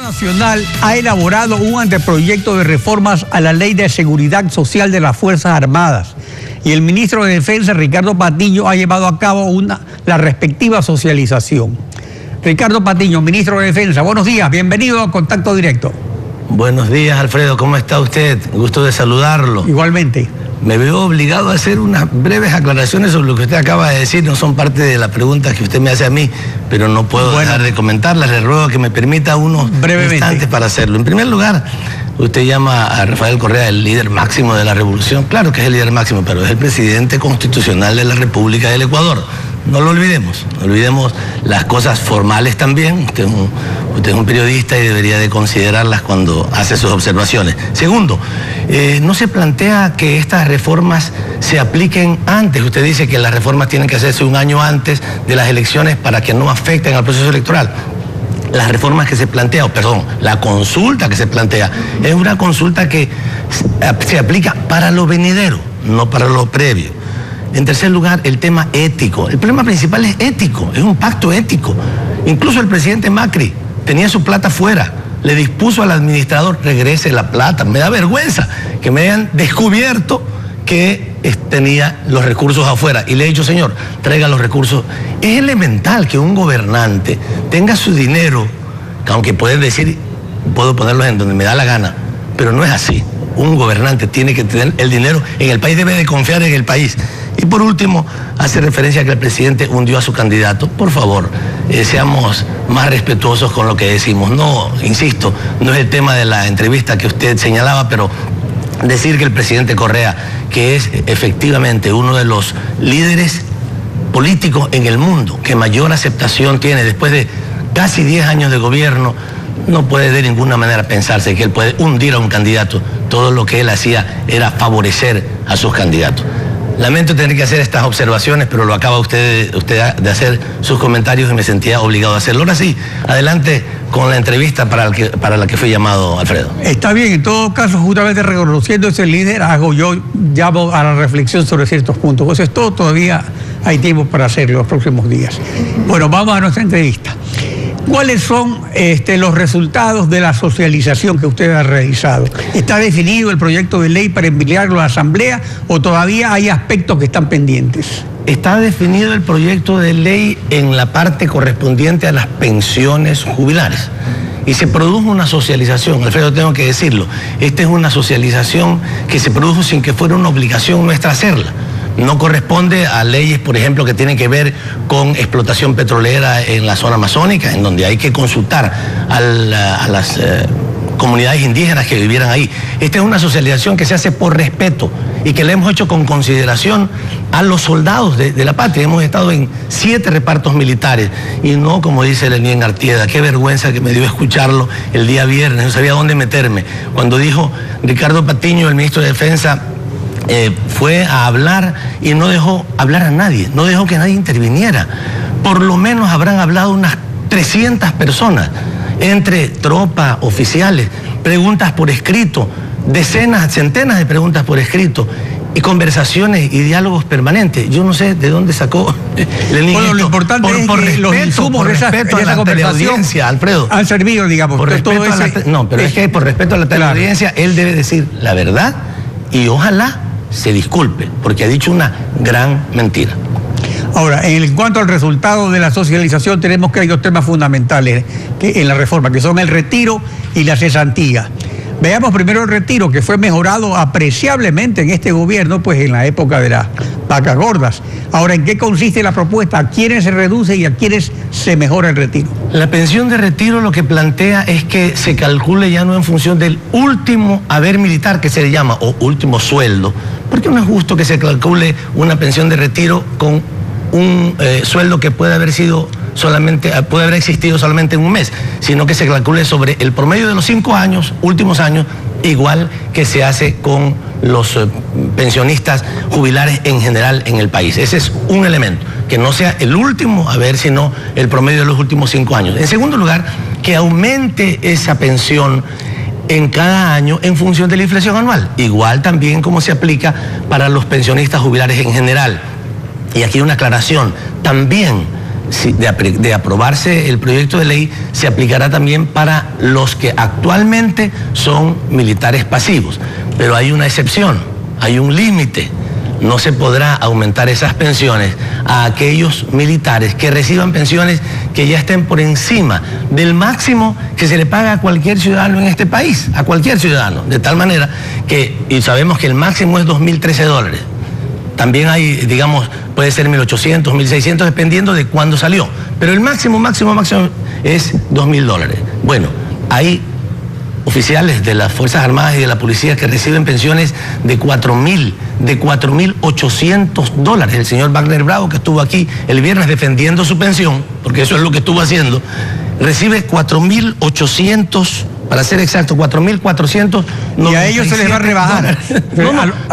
Nacional ha elaborado un anteproyecto de reformas a la Ley de Seguridad Social de las Fuerzas Armadas y el ministro de Defensa, Ricardo Patiño, ha llevado a cabo la respectiva socialización. Ricardo Patiño, ministro de Defensa, buenos días, bienvenido a Contacto Directo. Buenos días, Alfredo, ¿cómo está usted? Gusto de saludarlo. Igualmente. Me veo obligado a hacer unas breves aclaraciones sobre lo que usted acaba de decir. No son parte de las preguntas que usted me hace a mí, pero no puedo dejar de comentarlas. Le ruego que me permita unos instantes para hacerlo. En primer lugar, usted llama a Rafael Correa el líder máximo de la revolución. Claro que es el líder máximo, pero es el presidente constitucional de la República del Ecuador. No lo olvidemos, no olvidemos las cosas formales también. Usted es un periodista y debería de considerarlas cuando hace sus observaciones. Segundo, no se plantea que estas reformas se apliquen antes. Usted dice que las reformas tienen que hacerse un año antes de las elecciones para que no afecten al proceso electoral. Las reformas que se plantea, la consulta que se plantea, es una consulta que se aplica para lo venidero, no para lo previo. En tercer lugar, el tema ético. El problema principal es ético, es un pacto ético. Incluso el presidente Macri tenía su plata fuera, le dispuso al administrador, regrese la plata. Me da vergüenza que me hayan descubierto que tenía los recursos afuera. Y le he dicho, señor, traiga los recursos. Es elemental que un gobernante tenga su dinero, que aunque pueden decir, puedo ponerlo en donde me da la gana, pero no es así. Un gobernante tiene que tener el dinero en el país, debe de confiar en el país. Y por último, hace referencia a que el presidente hundió a su candidato. Por favor, seamos más respetuosos con lo que decimos. No, insisto, no es el tema de la entrevista que usted señalaba, pero decir que el presidente Correa, que es efectivamente uno de los líderes políticos en el mundo que mayor aceptación tiene después de casi 10 años de gobierno, no puede de ninguna manera pensarse que él puede hundir a un candidato. Todo lo que él hacía era favorecer a sus candidatos. Lamento tener que hacer estas observaciones, pero lo acaba usted de hacer sus comentarios y me sentía obligado a hacerlo. Ahora sí, adelante con la entrevista para la que fui llamado, Alfredo. Está bien, en todo caso, justamente reconociendo ese liderazgo, yo llamo a la reflexión sobre ciertos puntos. Eso es todo, todavía hay tiempo para hacerlo los próximos días. Bueno, vamos a nuestra entrevista. ¿Cuáles son los resultados de la socialización que usted ha realizado? ¿Está definido el proyecto de ley para enviarlo a la Asamblea o todavía hay aspectos que están pendientes? Está definido el proyecto de ley en la parte correspondiente a las pensiones jubilares. Y se produjo una socialización, Alfredo, tengo que decirlo. Esta es una socialización que se produjo sin que fuera una obligación nuestra hacerla. No corresponde a leyes, por ejemplo, que tienen que ver con explotación petrolera en la zona amazónica, en donde hay que consultar a las comunidades indígenas que vivieran ahí. Esta es una socialización que se hace por respeto y que le hemos hecho con consideración a los soldados de la patria. Hemos estado en 7 repartos militares y no, como dice Lenín Artieda, qué vergüenza que me dio escucharlo el día viernes, no sabía dónde meterme. Cuando dijo Ricardo Patiño, el ministro de Defensa, fue a hablar y no dejó hablar a nadie, no dejó que nadie interviniera. Por lo menos habrán hablado unas 300 personas, entre tropas, oficiales, preguntas por escrito, decenas, centenas de preguntas por escrito y conversaciones y diálogos permanentes. Yo no sé de dónde sacó el niño. Bueno, lo importante es que los insumos de esa conversación, Alfredo, han servido, digamos. Por respeto es que por respeto a la teleaudiencia, él debe decir la verdad y ojalá se disculpe, porque ha dicho una gran mentira. Ahora, en cuanto al resultado de la socialización, tenemos que hay 2 temas fundamentales en la reforma, que son el retiro y la cesantía. Veamos primero el retiro, que fue mejorado apreciablemente en este gobierno, pues en la época de las vacas gordas. Ahora, ¿en qué consiste la propuesta? ¿A quiénes se reduce y a quiénes se mejora el retiro? La pensión de retiro lo que plantea es que se calcule ya no en función del último haber militar, que se le llama, o último sueldo, porque no es justo que se calcule una pensión de retiro con un sueldo que puede haber existido solamente en un mes, sino que se calcule sobre el promedio de los 5 años, últimos años, igual que se hace con los pensionistas jubilares en general en el país. Ese es un elemento, que no sea el último sino el promedio de los últimos 5 años. En segundo lugar, que aumente esa pensión en cada año en función de la inflación anual, igual también como se aplica para los pensionistas jubilares en general. Y aquí una aclaración, también de aprobarse el proyecto de ley, se aplicará también para los que actualmente son militares pasivos, pero hay una excepción, hay un límite. No se podrá aumentar esas pensiones a aquellos militares que reciban pensiones que ya estén por encima del máximo que se le paga a cualquier ciudadano en este país, a cualquier ciudadano, de tal manera que, y sabemos que el máximo es $2.013. También hay, digamos, puede ser 1.800, 1.600, dependiendo de cuándo salió, pero el máximo es $2.000. Bueno, hay oficiales de las Fuerzas Armadas y de la Policía que reciben pensiones de $4.800. El señor Wagner Bravo, que estuvo aquí el viernes defendiendo su pensión, porque eso es lo que estuvo haciendo, recibe 4.800, para ser exacto, 4.400. Y a ellos se les va a rebajar.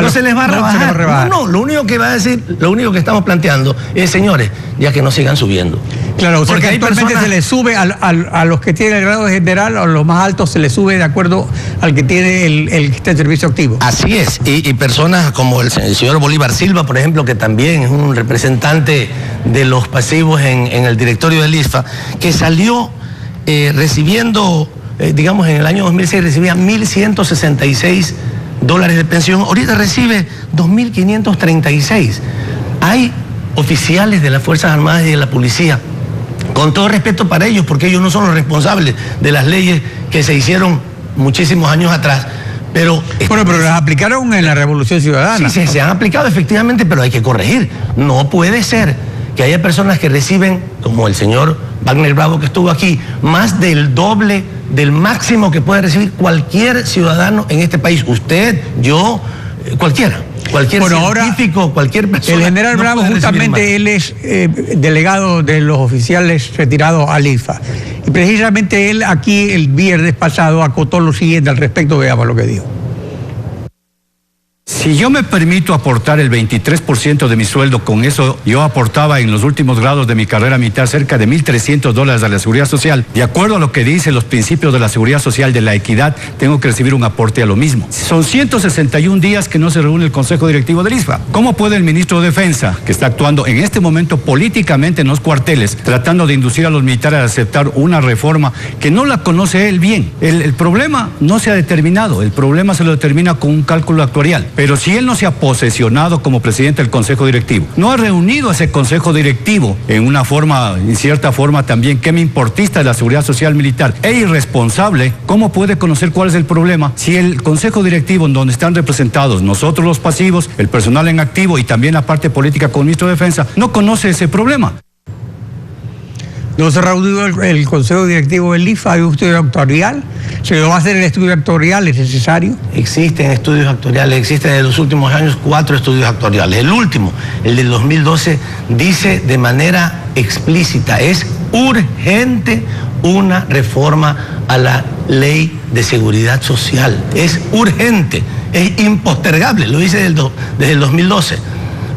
No se les va a rebajar. No, lo único que va a decir, lo único que estamos planteando es, señores, ya que no sigan subiendo. Claro, o sea, porque actualmente se les sube a los que tienen el grado de general, o a los más altos se les sube de acuerdo al que tiene el que está en servicio activo. Así es, y personas como el señor Bolívar Silva, por ejemplo, que también es un representante de los pasivos en el directorio del ISFA, que salió recibiendo, digamos, en el año 2006 recibía $1.166 de pensión, ahorita recibe $2.536. Hay oficiales de las Fuerzas Armadas y de la Policía, con todo respeto para ellos, porque ellos no son los responsables de las leyes que se hicieron muchísimos años atrás, pero las aplicaron en la Revolución Ciudadana. Sí, se han aplicado efectivamente, pero hay que corregir. No puede ser que haya personas que reciben, como el señor Wagner Bravo que estuvo aquí, más del doble del máximo que puede recibir cualquier ciudadano en este país. Usted, yo, cualquiera. Cualquier científico, cualquier persona. El general Bravo, justamente él es delegado de los oficiales retirados al ISFA. Y precisamente él aquí el viernes pasado acotó lo siguiente al respecto, veamos lo que dijo. Si yo me permito aportar el 23% de mi sueldo, con eso yo aportaba en los últimos grados de mi carrera militar cerca de $1.300 a la Seguridad Social. De acuerdo a lo que dicen los principios de la Seguridad Social, de la equidad, tengo que recibir un aporte a lo mismo. Son 161 días que no se reúne el Consejo Directivo del ISFA. ¿Cómo puede el ministro de Defensa, que está actuando en este momento políticamente en los cuarteles, tratando de inducir a los militares a aceptar una reforma que no la conoce él bien? El problema no se ha determinado, el problema se lo determina con un cálculo actuarial. Pero si él no se ha posesionado como presidente del Consejo Directivo, no ha reunido a ese Consejo Directivo en cierta forma también quemi-importista de la Seguridad Social Militar e irresponsable, ¿cómo puede conocer cuál es el problema? Si el Consejo Directivo, en donde están representados nosotros los pasivos, el personal en activo y también la parte política con el ministro de Defensa, no conoce ese problema. No se reunió el Consejo Directivo del ISFA, hay un estudio actuarial. ¿Se va a hacer el estudio actuarial? ¿Es necesario? Existen estudios actuariales, existen en los últimos años 4 estudios actuariales. El último, el del 2012, dice de manera explícita, es urgente una reforma a la Ley de Seguridad Social. Es urgente, es impostergable, lo dice desde el 2012.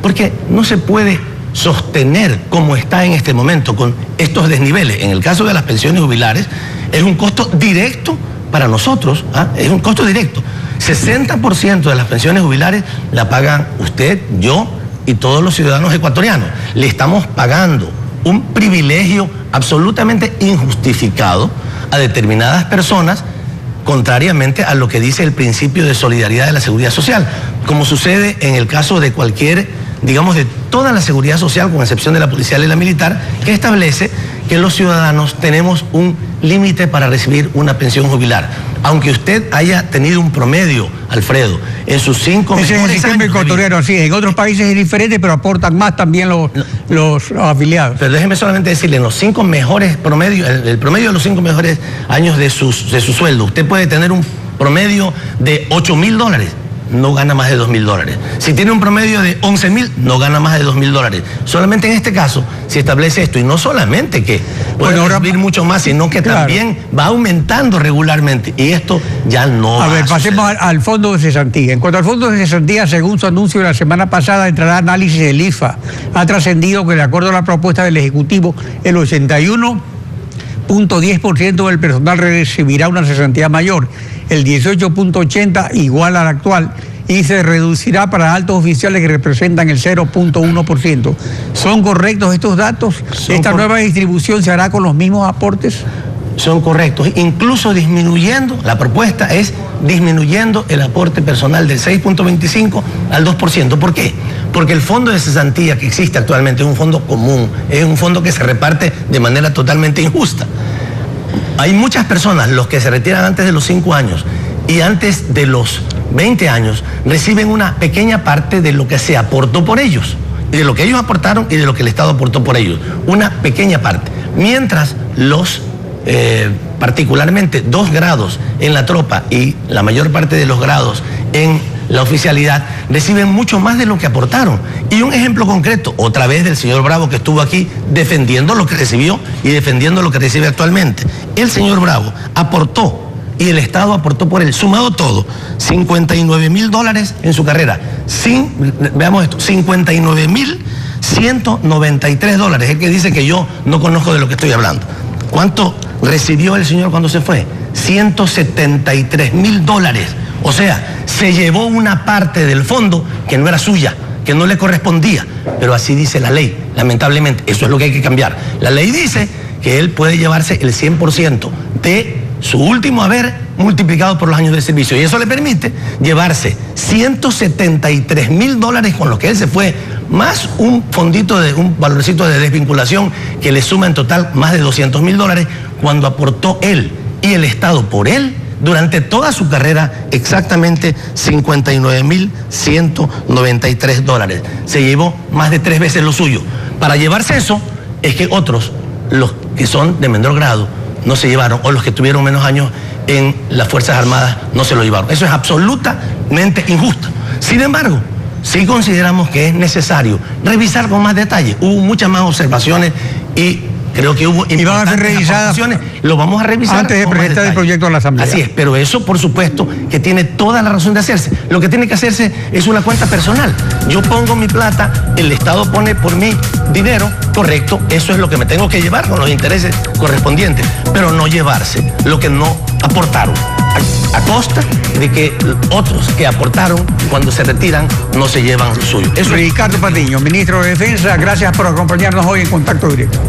Porque no se puede sostener como está en este momento con estos desniveles. En el caso de las pensiones jubilares, es un costo directo para nosotros, es un costo directo. 60% de las pensiones jubilares la pagan usted, yo y todos los ciudadanos ecuatorianos. Le estamos pagando un privilegio absolutamente injustificado a determinadas personas, contrariamente a lo que dice el principio de solidaridad de la seguridad social, como sucede en el caso de cualquier, digamos, de toda la seguridad social, con excepción de la policial y la militar, que establece que los ciudadanos tenemos un límite para recibir una pensión jubilar. Aunque usted haya tenido un promedio, Alfredo, en sus 5 mejores años. Ese es el sistema ecuatoriano, sí. En otros países es diferente, pero aportan más también los afiliados. Pero déjeme solamente decirle, en los 5 mejores promedios, el promedio de los 5 mejores años de su sueldo, usted puede tener un promedio de $8.000. No gana más de $2.000. Si tiene un promedio de 11.000, no gana más de $2.000. Solamente en este caso se establece esto, y no solamente que puede recibir mucho más, sino que también va aumentando regularmente, y esto ya no va a ver, pasemos al fondo de cesantía. En cuanto al fondo de cesantía, según su anuncio de la semana pasada, entrará análisis del ISFA. Ha trascendido que, de acuerdo a la propuesta del Ejecutivo, el 81% 0.10% del personal recibirá una cesantía mayor, el 18.80% igual al actual, y se reducirá para altos oficiales que representan el 0.1%. ¿Son correctos estos datos? ¿Esta nueva distribución se hará con los mismos aportes? Son correctos, incluso disminuyendo, la propuesta es disminuyendo el aporte personal del 6.25 al 2%. ¿Por qué? Porque el fondo de cesantía que existe actualmente es un fondo común, es un fondo que se reparte de manera totalmente injusta. Hay muchas personas, los que se retiran antes de los 5 años y antes de los 20 años, reciben una pequeña parte de lo que se aportó por ellos, y de lo que ellos aportaron y de lo que el Estado aportó por ellos, una pequeña parte. Mientras los particularmente 2 grados en la tropa y la mayor parte de los grados en la oficialidad reciben mucho más de lo que aportaron. Y un ejemplo concreto, otra vez del señor Bravo, que estuvo aquí defendiendo lo que recibió y defendiendo lo que recibe actualmente. El señor Bravo aportó y el Estado aportó por él, sumado todo, $59,000 en su carrera. Veamos esto, $59,193. Es que dice que yo no conozco de lo que estoy hablando. ¿Cuánto recibió el señor cuando se fue? $173,000. O sea, se llevó una parte del fondo que no era suya, que no le correspondía. Pero así dice la ley, lamentablemente. Eso es lo que hay que cambiar. La ley dice que él puede llevarse el 100% de su último haber multiplicado por los años de servicio. Y eso le permite llevarse $173,000 con los que él se fue, más un fondito un valorcito de desvinculación que le suma en total más de $200,000 cuando aportó él y el Estado por él durante toda su carrera exactamente $59,193. Se llevó más de 3 veces lo suyo. Para llevarse eso es que otros, los que son de menor grado, no se llevaron, o los que tuvieron menos años en las Fuerzas Armadas no se lo llevaron. Eso es absolutamente injusto. Sin embargo, sí consideramos que es necesario revisar con más detalle. Hubo muchas más observaciones y creo que hubo y van a ser revisadas. Lo vamos a revisar antes de presentar el proyecto a la Asamblea. Así es, pero eso por supuesto que tiene toda la razón de hacerse. Lo que tiene que hacerse es una cuenta personal. Yo pongo mi plata, el Estado pone por mí dinero, correcto, eso es lo que me tengo que llevar con los intereses correspondientes, pero no llevarse lo que no aportaron, a costa de que otros que aportaron cuando se retiran no se llevan lo suyo. Ricardo Patiño, ministro de Defensa, gracias por acompañarnos hoy en Contacto Directo.